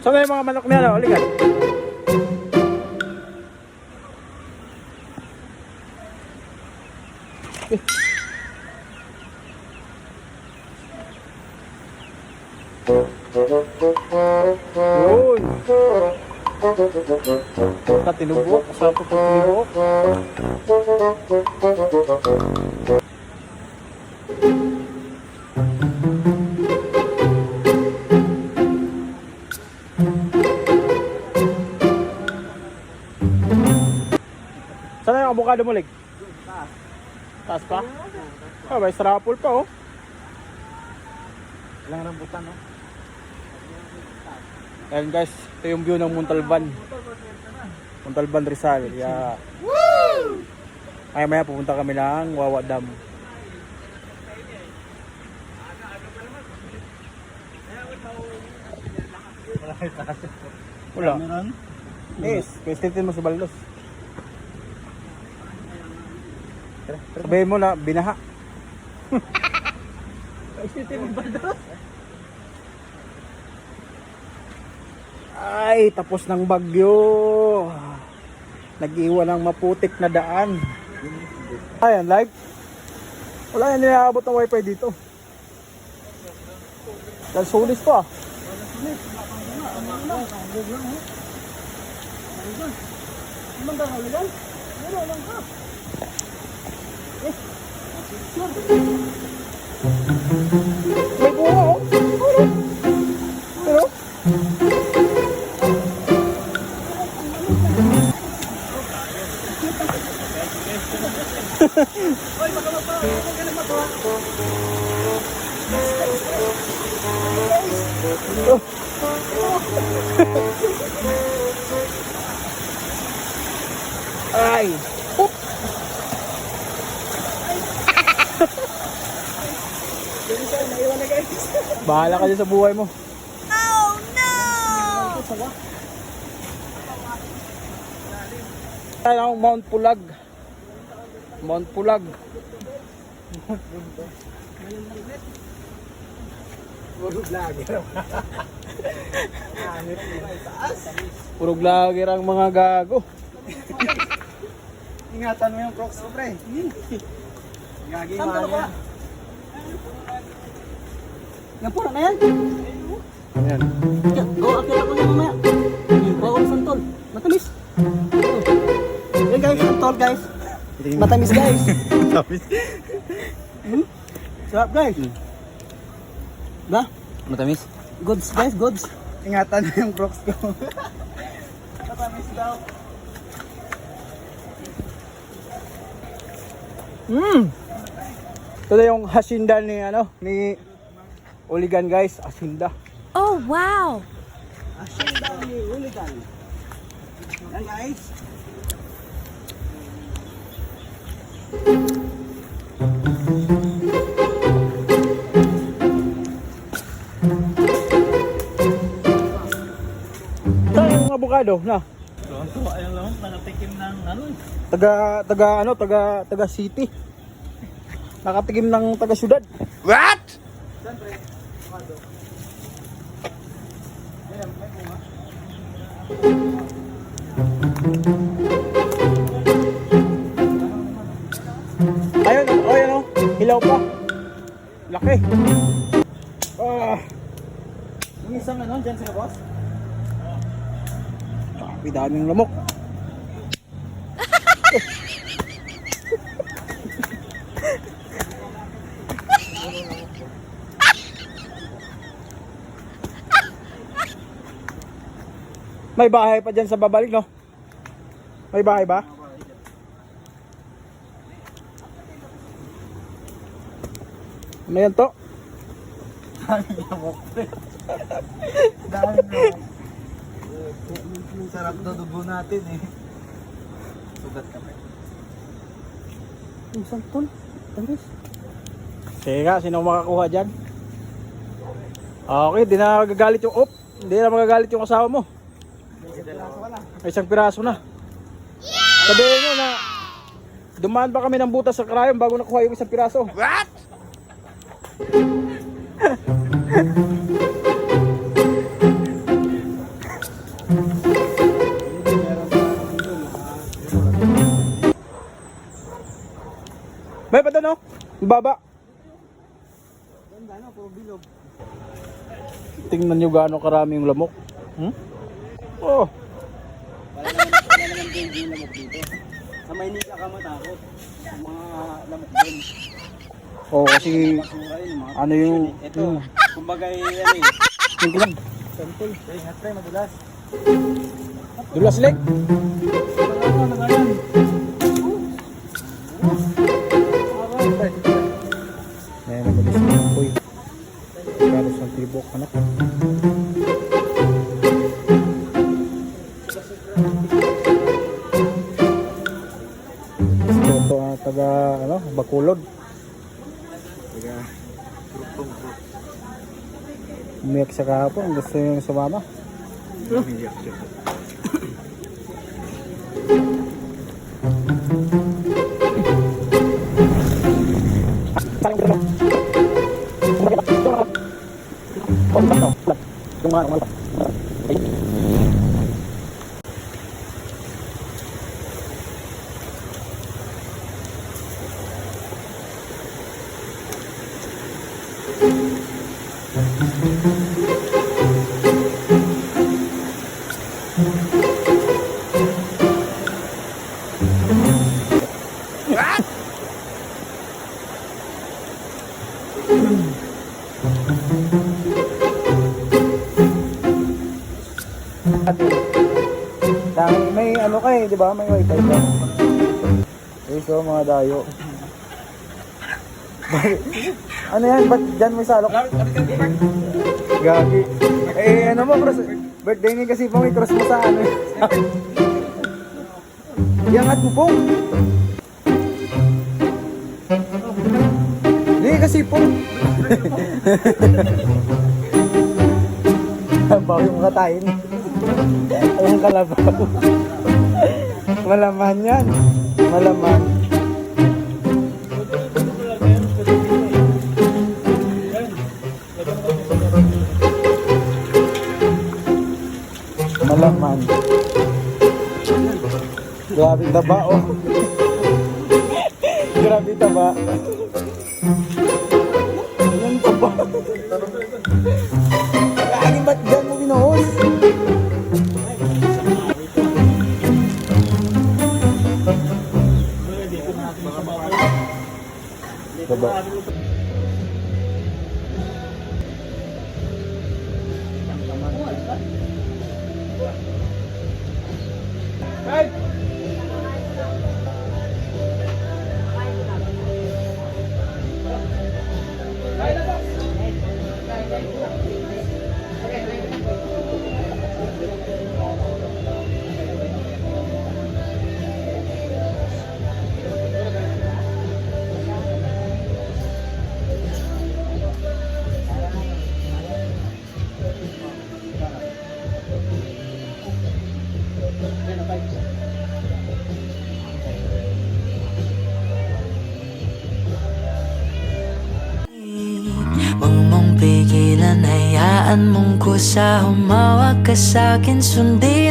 Saan na yung mga manok niya? Uligan. Yun. Tinubok. Sa tinubok. Saan na yung avocado mo, Lig? Taas pa? Oh, may strapple pa, oh. Ilang rambutan, no? Ayan guys, ito yung view ng Montalban. Montalban Rizal. Yeah. Maya pupunta kami ng Wawa Dam. Wala. Yes, pwestitin mo sa baldos. Sabihin mo na, binaha. Pwestitin mo baldos? Ay, tapos ng bagyo. Nag-iwan ng maputik na daan. Ayan, live. Wala yan nilabot ng wifi dito. Dahil sulis to ah. May bunga oh. Pero ay. Bahala ka dyan sa buhay mo. Oh no! Ayan ang Mount Pulag. Mount Pulag. Puro vlogger. Puro vlogger ang mga gago. Ingatan mo yung crocs mo, pre. Gagi Saan man ka? yan. Yan po na yan. Ayan. Go, akit ako yan mamaya. Bawal santol. Matamis. Yan guys, santol guys. Matamis guys. Matamis. Sarap guys. Ba? Matamis. Goods guys, goods. Ingatan mo yung crocs ko. Matamis daw. Ito na yung hacienda ni ni Uligan guys, hacienda. Oh, wow! Asin daw ni Uligan. Yan guys. Ito yung avocado na. Ayun lang, nakatikim ng ano. Taga city. Nakatikim ng taga syudad. What? Siyempre, avocado. Ayan, may bunga. Ayun, ayun oh. Hilaw pa. Laki. Ah, Yung isang ano, dyan sa boss. daming lamok. May bahay pa dyan sa babalik, no? May bahay ba? Ano yan to? Daming lamok. Daming lamok. Yung sarap na dugo natin eh. Sugat kami. Yung santol. Tangis. Sige nga, sino makakuha dyan? Okay, di na magagalit yung Hindi na magagalit yung asawa mo. May isang piraso na. Sabihin nyo na dumaan pa kami ng butas sa karayom bago nakuha yung isang piraso. What? Bay, pa doon, oh. Baba. Ganda no, puro bilog. Tingnan nyo gaano karami yung lamok. Hmm? Oh. Wala naman din yung lamok dito. Sa Maynila ka matakot. Yung mga lamok doon. Oh, kasi Basura yun, mga ano yung... ito, kumbaga ano eh. Yung kulang. Santol. Ay, hatay, madulas. Dulas leg. Ano nga yan? Ayan, nagalis na yung boy. Karos ng tibok, anak. Ito taga, ano, Bakulod. Umiyak siya kahapon, gusto yung sumama. May ano ka eh, di ba? May wifi ka. Eh, so mga dayo. Ano yan? Ba't dyan may salok? Gagi. Eh, ano mo, cross? Birthday ni kasi pong i-cross mo sa ano. Iangat mo pong. Hindi kasi pong. Bawi mo katayin. Ayun kalabaw. Malaman yan. Malaman. Malaman. Grabe taba oh. Grabe taba. Ayan taba. Lagi ba't dyan mo binuhos? Taba. Huwag mong pigilan, hayaan mong kusa. Humawak ka sa'kin, sundin